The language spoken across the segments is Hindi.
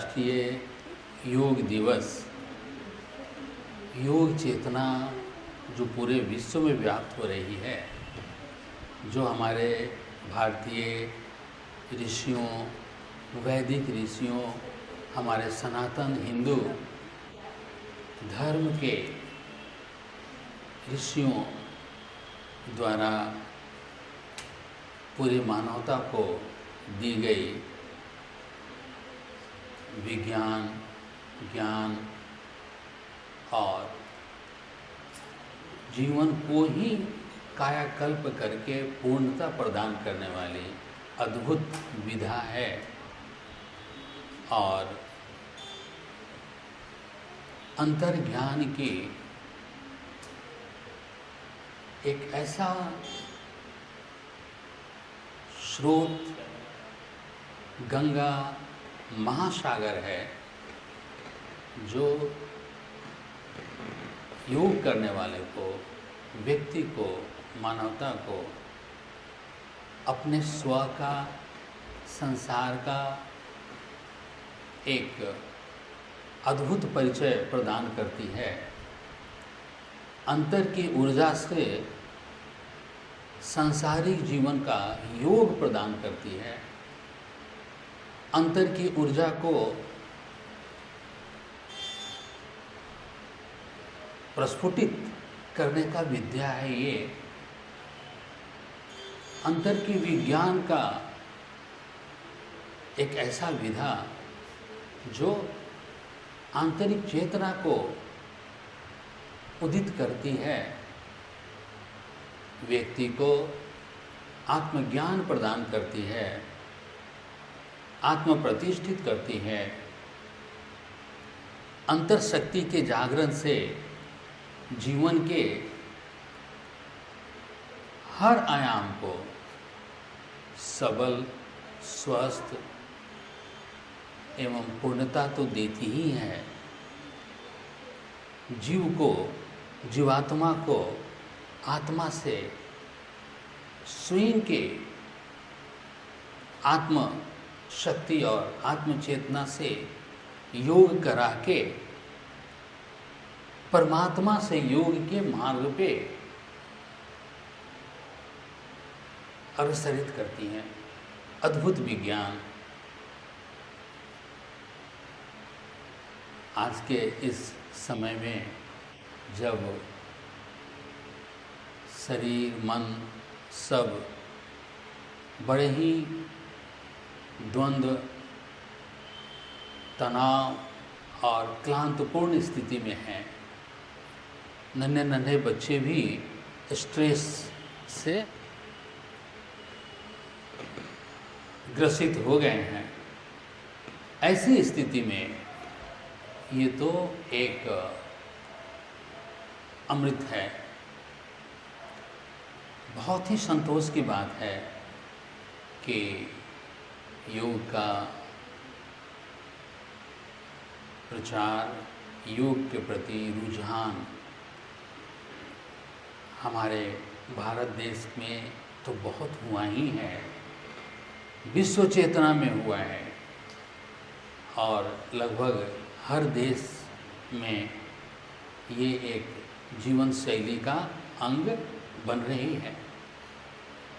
अंतर्राष्ट्रीय योग दिवस योग चेतना जो पूरे विश्व में व्याप्त हो रही है, जो हमारे भारतीय ऋषियों, वैदिक ऋषियों, हमारे सनातन हिंदू धर्म के ऋषियों द्वारा पूरी मानवता को दी गई विज्ञान, ज्ञान और जीवन को ही कायाकल्प करके पूर्णता प्रदान करने वाली अद्भुत विधा है। और अंतर्ज्ञान की एक ऐसा स्रोत, गंगा महासागर है, जो योग करने वाले को, व्यक्ति को, मानवता को अपने स्व का, संसार का एक अद्भुत परिचय प्रदान करती है। अंतर की ऊर्जा से सांसारिक जीवन का योग प्रदान करती है। अंतर की ऊर्जा को प्रस्फुटित करने का विद्या है ये। अंतर की विज्ञान का एक ऐसा विधा जो आंतरिक चेतना को उदित करती है, व्यक्ति को आत्मज्ञान प्रदान करती है, आत्म प्रतिष्ठित करती है। अंतर शक्ति के जागरण से जीवन के हर आयाम को सबल, स्वस्थ एवं पूर्णता तो देती ही है। जीव को, जीवात्मा को आत्मा से, स्वयं के आत्म शक्ति और आत्म चेतना से योग करा के परमात्मा से योग के मार्ग पे अग्रसरित करती हैं। अद्भुत विज्ञान आज के इस समय में, जब शरीर मन सब बड़े ही द्वंद्व, तनाव और क्लांतपूर्ण स्थिति में हैं, नन्हे नन्हे बच्चे भी स्ट्रेस से ग्रसित हो गए हैं। ऐसी स्थिति में ये तो एक अमृत है। बहुत ही संतोष की बात है कि योग का प्रचार, योग के प्रति रुझान हमारे भारत देश में तो बहुत हुआ ही है, विश्व चेतना में हुआ है और लगभग हर देश में ये एक जीवन शैली का अंग बन रही है।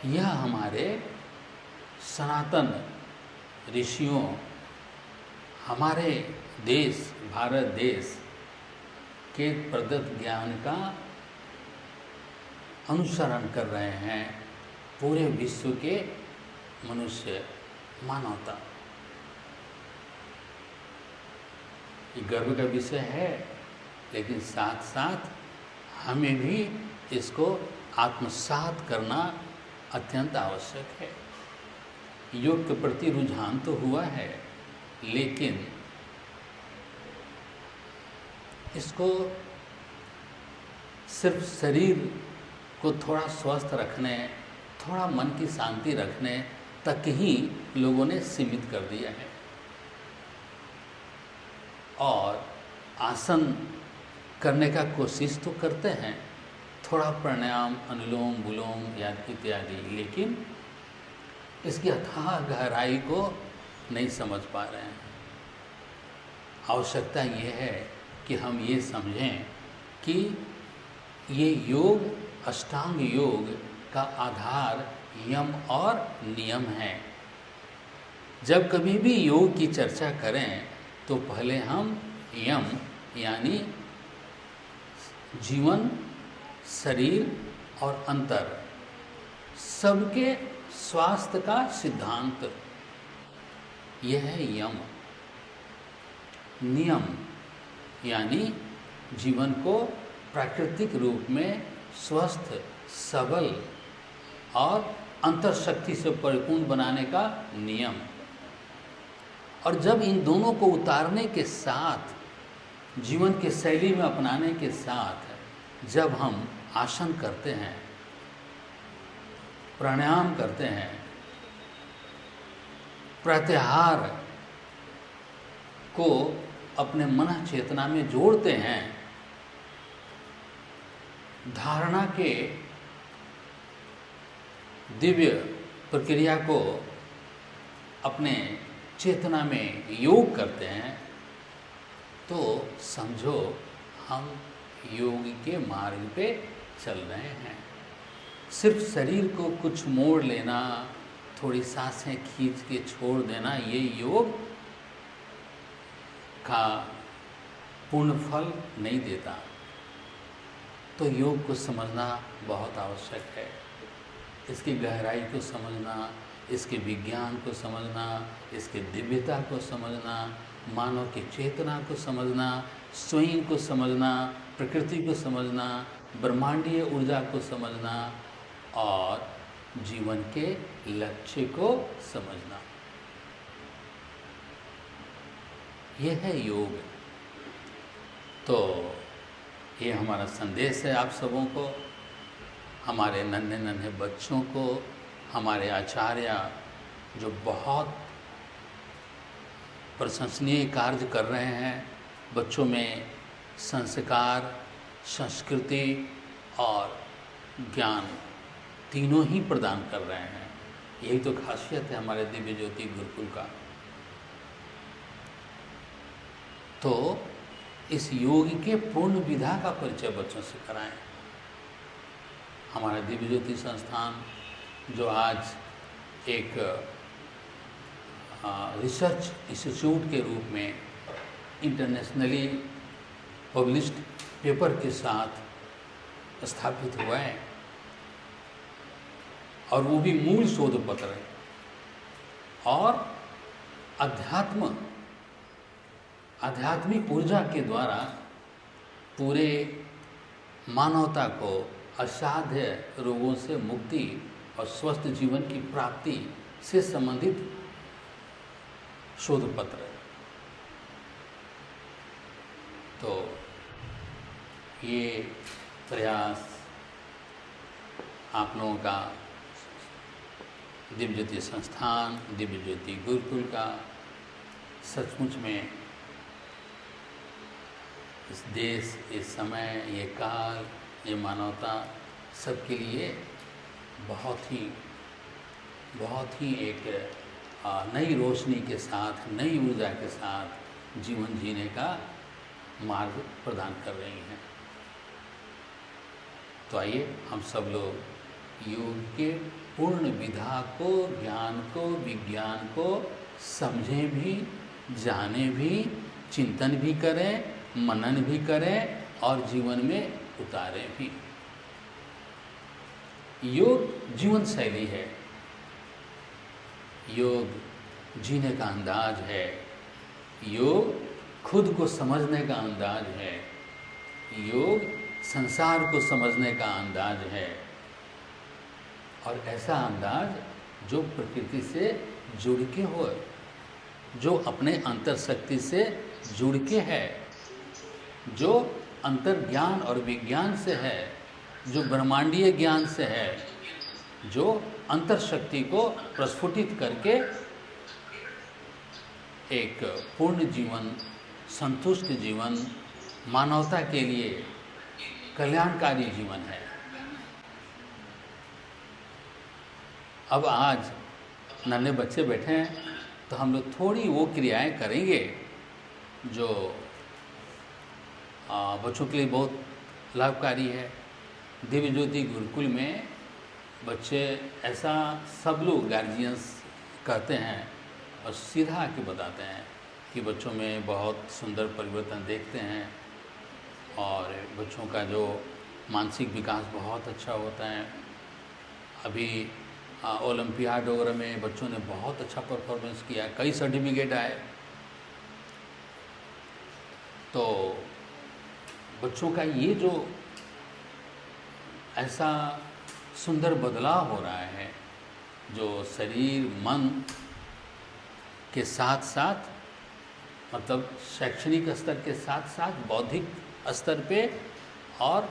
यह हमारे सनातन ऋषियों, हमारे देश, भारत देश के प्रदत्त ज्ञान का अनुसरण कर रहे हैं पूरे विश्व के मनुष्य, मानवता। ये गर्व का विषय है, लेकिन साथ साथ हमें भी इसको आत्मसात करना अत्यंत आवश्यक है। योग के प्रति रुझान तो हुआ है, लेकिन इसको सिर्फ शरीर को थोड़ा स्वस्थ रखने, थोड़ा मन की शांति रखने तक ही लोगों ने सीमित कर दिया है। और आसन करने का कोशिश तो करते हैं, थोड़ा प्राणायाम, अनुलोम विलोम या इत्यादि, लेकिन इसकी अथाह गहराई को नहीं समझ पा रहे हैं। आवश्यकता ये है कि हम ये समझें कि ये योग, अष्टांग योग का आधार यम और नियम है। जब कभी भी योग की चर्चा करें तो पहले हम यम यानी जीवन, शरीर और अंतर सबके स्वास्थ्य का सिद्धांत, यह है यम। नियम यानी जीवन को प्राकृतिक रूप में स्वस्थ, सबल और अंतर्शक्ति से परिपूर्ण बनाने का नियम। और जब इन दोनों को उतारने के साथ, जीवन के शैली में अपनाने के साथ जब हम आसन करते हैं, प्राणायाम करते हैं, प्रत्याहार को अपने मन चेतना में जोड़ते हैं, धारणा के दिव्य प्रक्रिया को अपने चेतना में योग करते हैं, तो समझो हम योग के मार्ग पे चल रहे हैं। सिर्फ शरीर को कुछ मोड़ लेना, थोड़ी सांसें खींच के छोड़ देना, ये योग का पूर्ण फल नहीं देता। तो योग को समझना बहुत आवश्यक है। इसकी गहराई को समझना, इसके विज्ञान को समझना, इसके दिव्यता को समझना, मानव की चेतना को समझना, स्वयं को समझना, प्रकृति को समझना, ब्रह्मांडीय ऊर्जा को समझना और जीवन के लक्ष्य को समझना, यह है योग। तो ये हमारा संदेश है आप सबों को, हमारे नन्हे नन्हे बच्चों को, हमारे आचार्य जो बहुत प्रशंसनीय कार्य कर रहे हैं, बच्चों में संस्कार, संस्कृति और ज्ञान तीनों ही प्रदान कर रहे हैं। यही तो खासियत है हमारे दिव्य ज्योति गुरुकुल का। तो इस योग के पूर्ण विधा का परिचय बच्चों से कराएं। हमारा दिव्य ज्योति संस्थान जो आज एक रिसर्च इंस्टीट्यूट के रूप में इंटरनेशनली पब्लिश्ड पेपर के साथ स्थापित हुआ है, और वो भी मूल शोध पत्र है, और आध्यात्मिक ऊर्जा के द्वारा पूरे मानवता को असाध्य रोगों से मुक्ति और स्वस्थ जीवन की प्राप्ति से संबंधित शोध पत्र है। तो ये प्रयास आप लोगों का, दिव्य ज्योति संस्थान, दिव्य ज्योति गुरुकुल का, सचमुच में इस देश, इस समय, ये काल, ये मानवता सबके लिए बहुत ही एक नई रोशनी के साथ, नई ऊर्जा के साथ जीवन जीने का मार्ग प्रदान कर रही हैं। तो आइए हम सब लोग योग के पूर्ण विधा को, ज्ञान को, विज्ञान को समझें भी, जाने भी, चिंतन भी करें, मनन भी करें और जीवन में उतारें भी। योग जीवन शैली है, योग जीने का अंदाज है, योग खुद को समझने का अंदाज है, योग संसार को समझने का अंदाज है, और ऐसा अंदाज जो प्रकृति से जुड़ के हो, जो अपने अंतर शक्ति से जुड़ के है, जो अंतर ज्ञान और विज्ञान से है, जो ब्रह्मांडीय ज्ञान से है, जो अंतर शक्ति को प्रस्फुटित करके एक पूर्ण जीवन, संतुष्ट जीवन, मानवता के लिए कल्याणकारी जीवन है। अब आज नन्हे बच्चे बैठे हैं तो हम लोग थोड़ी वो क्रियाएं करेंगे जो बच्चों के लिए बहुत लाभकारी है। दिव्य ज्योति गुरुकुल में बच्चे, ऐसा सब लोग गार्जियंस कहते हैं और सीधा आके बताते हैं कि बच्चों में बहुत सुंदर परिवर्तन देखते हैं और बच्चों का जो मानसिक विकास बहुत अच्छा होता है। अभी ओलंपियाड वगैरह में बच्चों ने बहुत अच्छा परफॉर्मेंस किया, कई सर्टिफिकेट आए। तो बच्चों का ये जो ऐसा सुंदर बदलाव हो रहा है, जो शरीर मन के साथ साथ, मतलब शैक्षणिक स्तर के साथ साथ बौद्धिक स्तर पे, और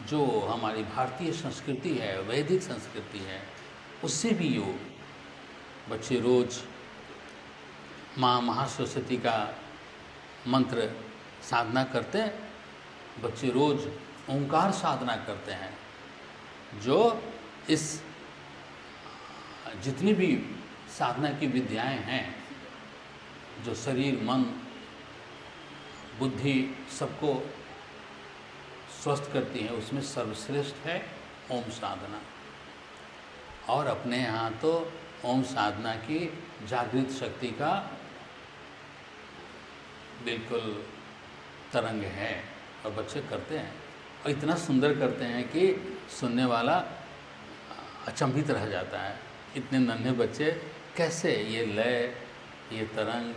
जो हमारी भारतीय संस्कृति है, वैदिक संस्कृति है, उससे भी योग। बच्चे रोज माँ महासरस्वती का मंत्र साधना करते हैं, बच्चे रोज ओंकार साधना करते हैं, जो इस जितनी भी साधना की विद्याएं हैं, जो शरीर मन बुद्धि सबको स्वस्थ करती है, उसमें सर्वश्रेष्ठ है ओम साधना। और अपने यहाँ तो ओम साधना की जागृत शक्ति का बिल्कुल तरंग है और बच्चे करते हैं, और इतना सुंदर करते हैं कि सुनने वाला अचंभित रह जाता है। इतने नन्हे बच्चे कैसे ये लय, ये तरंग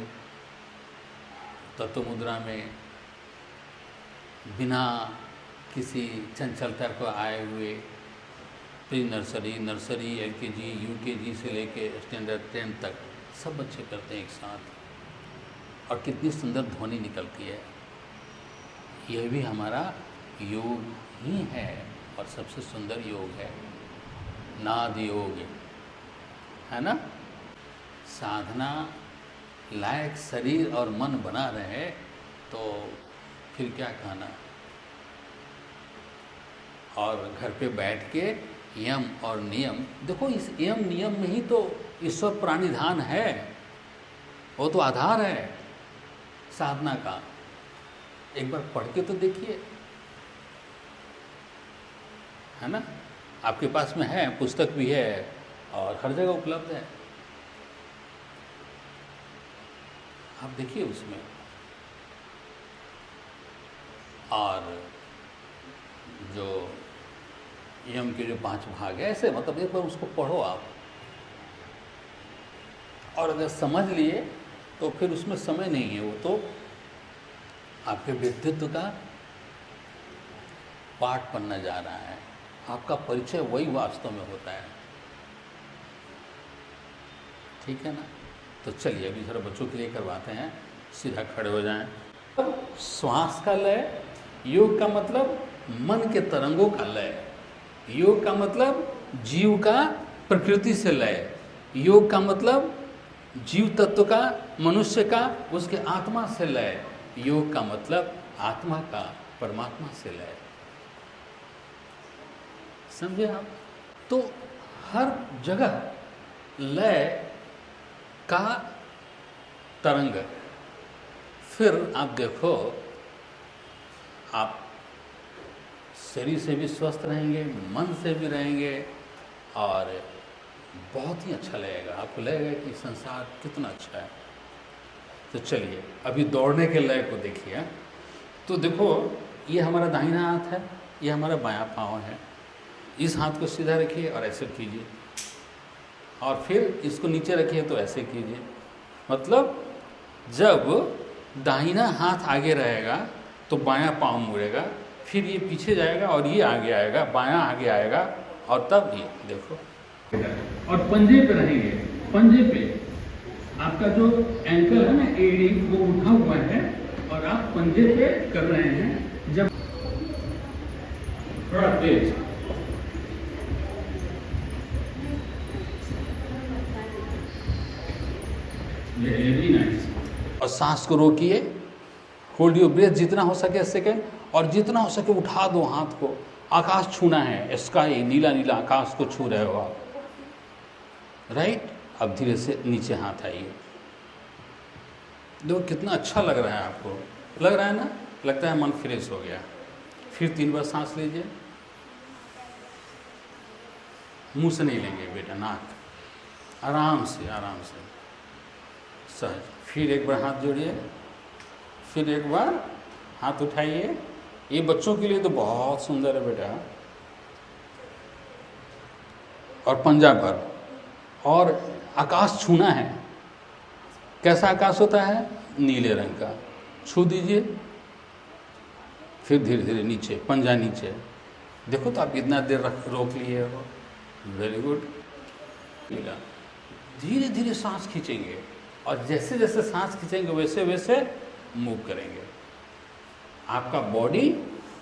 तत्व मुद्रा में बिना किसी चंचलता को आए हुए, pre nursery, nursery, LKG, UKG से लेके स्टैंडर्ड 10 तक सब बच्चे करते हैं एक साथ, और कितनी सुंदर ध्वनि निकलती है। यह भी हमारा योग ही है, और सबसे सुंदर योग है नाद योग, है ना। साधना लायक शरीर और मन बना रहे तो फिर क्या कहना। और घर पे बैठ के यम और नियम, देखो इस यम नियम में ही तो ईश्वर प्राणिधान है, वो तो आधार है साधना का। एक बार पढ़ के तो देखिए, है ना। आपके पास में है, पुस्तक भी है और हर जगह उपलब्ध है, आप देखिए उसमें। और जो यम के जो 5 भाग है, ऐसे मतलब एक बार उसको पढ़ो आप, और अगर समझ लिए तो फिर उसमें समय नहीं है, वो तो आपके व्यक्तित्व का पाठ बनना जा रहा है। आपका परिचय वही वास्तव में होता है, ठीक है ना। तो चलिए अभी जरा बच्चों के लिए करवाते हैं, सीधा खड़े हो जाएं। श्वास का लय, योग का मतलब मन के तरंगों का लय, योग का मतलब जीव का प्रकृति से लय, योग का मतलब जीव तत्व का, मनुष्य का, उसके आत्मा से लय, योग का मतलब आत्मा का परमात्मा से लय। समझे आप। तो हर जगह लय का तरंग। फिर आप देखो, आप शरीर से भी स्वस्थ रहेंगे, मन से भी रहेंगे, और बहुत ही अच्छा लगेगा। आपको लगेगा कि संसार कितना अच्छा है। तो चलिए अभी दौड़ने के लय को देखिए। तो देखो, ये हमारा दाहिना हाथ है, ये हमारा बायां पाँव है। इस हाथ को सीधा रखिए और ऐसे कीजिए, और फिर इसको नीचे रखिए तो ऐसे कीजिए। मतलब जब दाहिना हाथ आगे रहेगा तो बायां पाँव मुड़ेगा, फिर ये पीछे जाएगा और ये आगे आएगा, बायां आगे आएगा, और तब ये देखो। और पंजे पे रहेंगे, पंजे पे आपका जो एंकल है ना, एड़ी, वो उठा हुआ है, और आप पंजे पे कर रहे हैं। जब थोड़ा तेज, वेरी नाइस। और सांस को रोकिए, होल्ड योर ब्रेथ जितना हो सके सेकेंड, और जितना हो सके उठा दो हाथ को। आकाश छूना है, स्काई, नीला नीला आकाश को छू रहे हो आप, राइट। अब धीरे से नीचे हाथ आइए, देखो कितना अच्छा लग रहा है आपको, लग रहा है ना, लगता है मन फ्रेश हो गया। फिर 3 बार सांस लीजिए, मुंह से नहीं लेंगे बेटा, नाक, आराम से आराम से, सहज। फिर एक बार हाथ जोड़िए, फिर एक बार हाथ उठाइए। ये बच्चों के लिए तो बहुत सुंदर है बेटा। और पंजा भर, और आकाश छूना है। कैसा आकाश होता है? नीले रंग का। छू दीजिए, फिर धीरे धीरे नीचे, पंजा नीचे। देखो तो आप कितना देर रोक लिए हो। Very good. धीरे धीरे सांस खींचेंगे, और जैसे जैसे सांस खींचेंगे वैसे वैसे मूव करेंगे। आपका बॉडी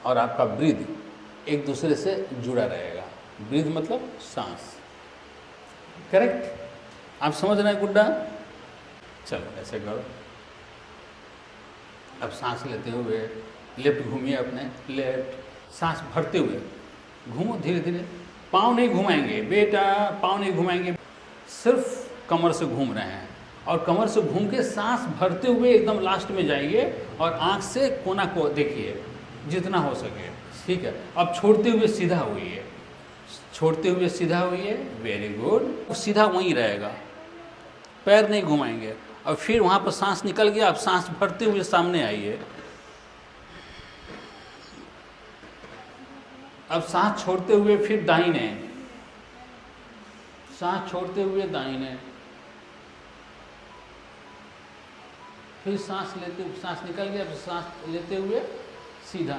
और आपका ब्रीथ एक दूसरे से जुड़ा रहेगा। ब्रीथ मतलब सांस, करेक्ट? आप समझ रहे हैं गुड्डा? चलो ऐसे करो। अब सांस लेते हुए लेफ्ट घूमिए, अपने लेफ्ट। सांस भरते हुए घूमो धीरे धीरे। पाँव नहीं घुमाएंगे बेटा, पाँव नहीं घुमाएंगे, सिर्फ कमर से घूम रहे हैं। और कमर से घूम के सांस भरते हुए एकदम लास्ट में जाइए, और आँख से कोना को देखिए जितना हो सके, ठीक है? अब छोड़ते हुए सीधा हुई, छोड़ते हुए सीधा हुई। Very good. सीधा वहीं रहेगा, पैर नहीं घुमाएंगे। और फिर वहाँ पर सांस निकल गया, अब सांस भरते हुए सामने आइए। अब सांस छोड़ते हुए फिर दाहिने, सांस छोड़ते हुए दाहिने, फिर सांस लेते हुए, सांस निकल गया, फिर सांस लेते हुए सीधा।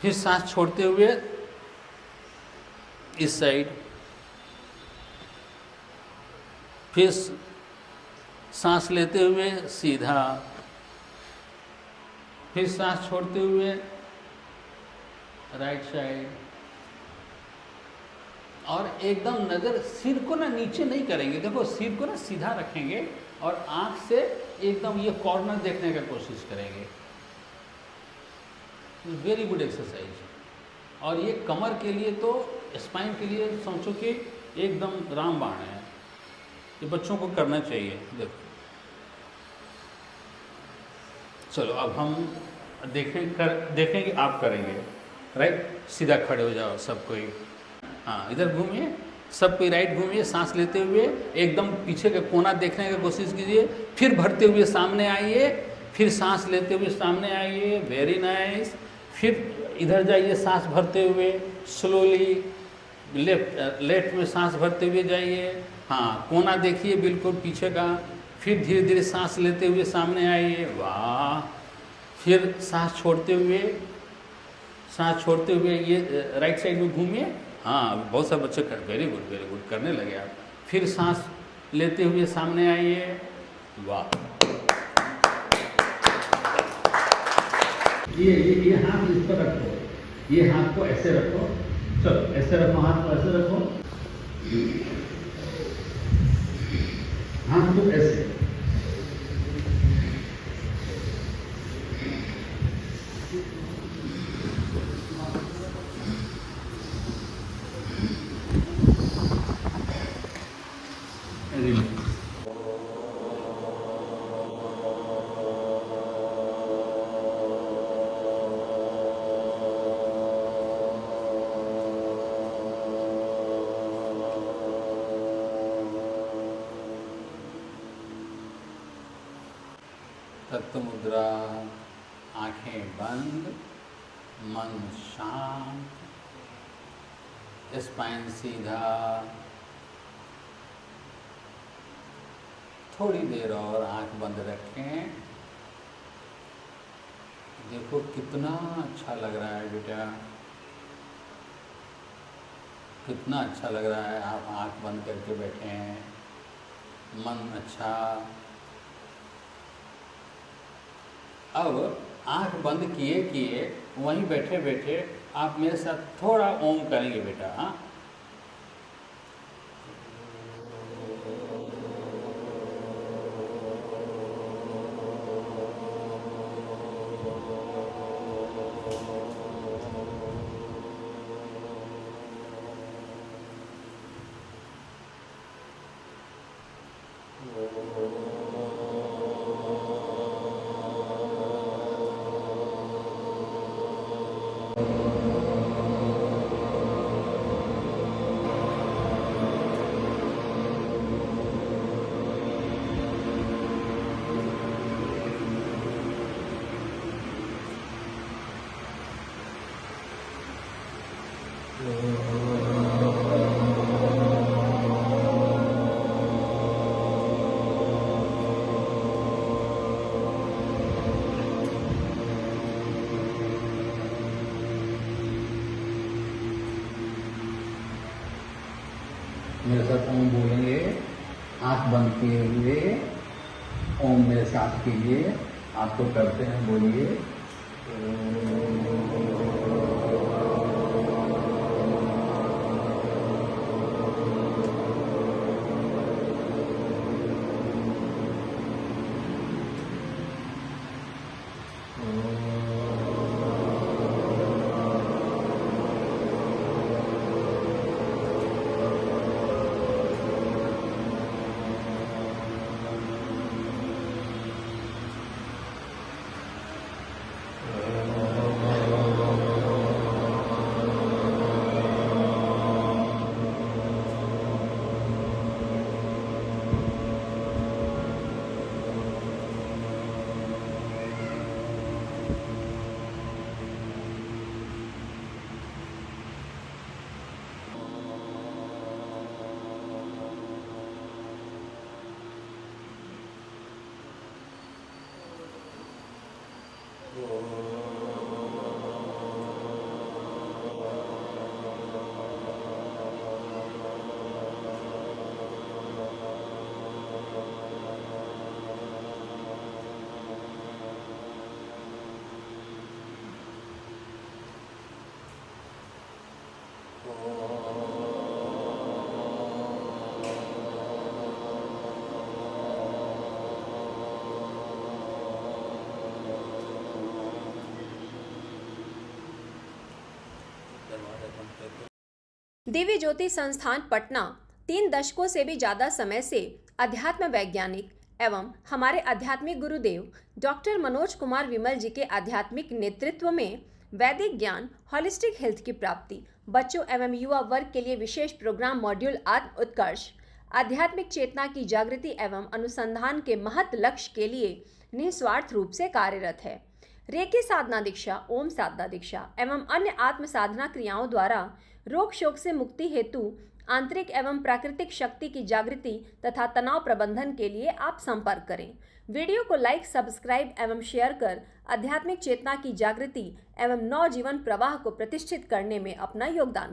फिर सांस छोड़ते हुए इस साइड, फिर सांस लेते हुए सीधा, फिर सांस छोड़ते हुए राइट साइड। और एकदम नज़र सिर को ना नीचे नहीं करेंगे, देखो सिर को ना सीधा रखेंगे, और आँख से एकदम ये कॉर्नर देखने का कोशिश करेंगे। Very good exercise. और ये कमर के लिए तो, स्पाइन के लिए समझो कि एकदम रामबाण है। ये बच्चों को करना चाहिए। देखो चलो अब हम देखेंगे आप करेंगे। राइट, सीधा खड़े हो जाओ सब कोई। हाँ, इधर घूमिए, सब कोई राइट घूमिए। सांस लेते हुए एकदम पीछे का कोना देखने की कोशिश कीजिए। फिर भरते हुए सामने आइए, फिर सांस लेते हुए सामने आइए। Very nice. फिर इधर जाइए, सांस भरते हुए स्लोली लेफ्ट में सांस भरते हुए जाइए। हाँ, कोना देखिए बिल्कुल पीछे का। फिर धीरे धीरे सांस लेते हुए सामने आइए। वाह। फिर सांस छोड़ते हुए ये राइट साइड में घूमिए। हाँ, बहुत सारे बच्चे वेरी गुड करने लगे आप। फिर सांस लेते हुए सामने आइए। वाह। ये हाथ इस पर रखो, ये हाथ को ऐसे रखो। चलो ऐसे रखो, हाथ को ऐसे रखो, हाथ को ऐसे। तत्व मुद्रा, आंखें बंद, मन शांत, स्पाइन सीधा। थोड़ी देर और आंख बंद रखें। देखो कितना अच्छा लग रहा है बेटा, कितना अच्छा लग रहा है। आप आंख बंद करके बैठे हैं, मन अच्छा। अब आंख बंद किए वहीं बैठे बैठे आप मेरे साथ थोड़ा ओम करेंगे बेटा। हाँ, मेरे साथ ओम बोलेंगे, आंख बंद किए हुए ओम मेरे साथ कीजिए। आप तो करते हैं, बोलिए। दिव्य ज्योति संस्थान पटना 3 दशकों से भी ज़्यादा समय से अध्यात्म वैज्ञानिक एवं हमारे आध्यात्मिक गुरुदेव डॉक्टर मनोज कुमार विमल जी के आध्यात्मिक नेतृत्व में वैदिक ज्ञान, हॉलिस्टिक हेल्थ की प्राप्ति, बच्चों एवं युवा वर्ग के लिए विशेष प्रोग्राम मॉड्यूल आत्म उत्कर्ष, आध्यात्मिक चेतना की जागृति एवं अनुसंधान के महत लक्ष्य के लिए निस्वार्थ रूप से कार्यरत है। रेकी साधना दीक्षा, ओम साधना दीक्षा एवं अन्य आत्म साधना क्रियाओं द्वारा रोग शोक से मुक्ति हेतु आंतरिक एवं प्राकृतिक शक्ति की जागृति तथा तनाव प्रबंधन के लिए आप संपर्क करें। वीडियो को लाइक, सब्सक्राइब एवं शेयर कर आध्यात्मिक चेतना की जागृति एवं नव जीवन प्रवाह को प्रतिष्ठित करने में अपना योगदान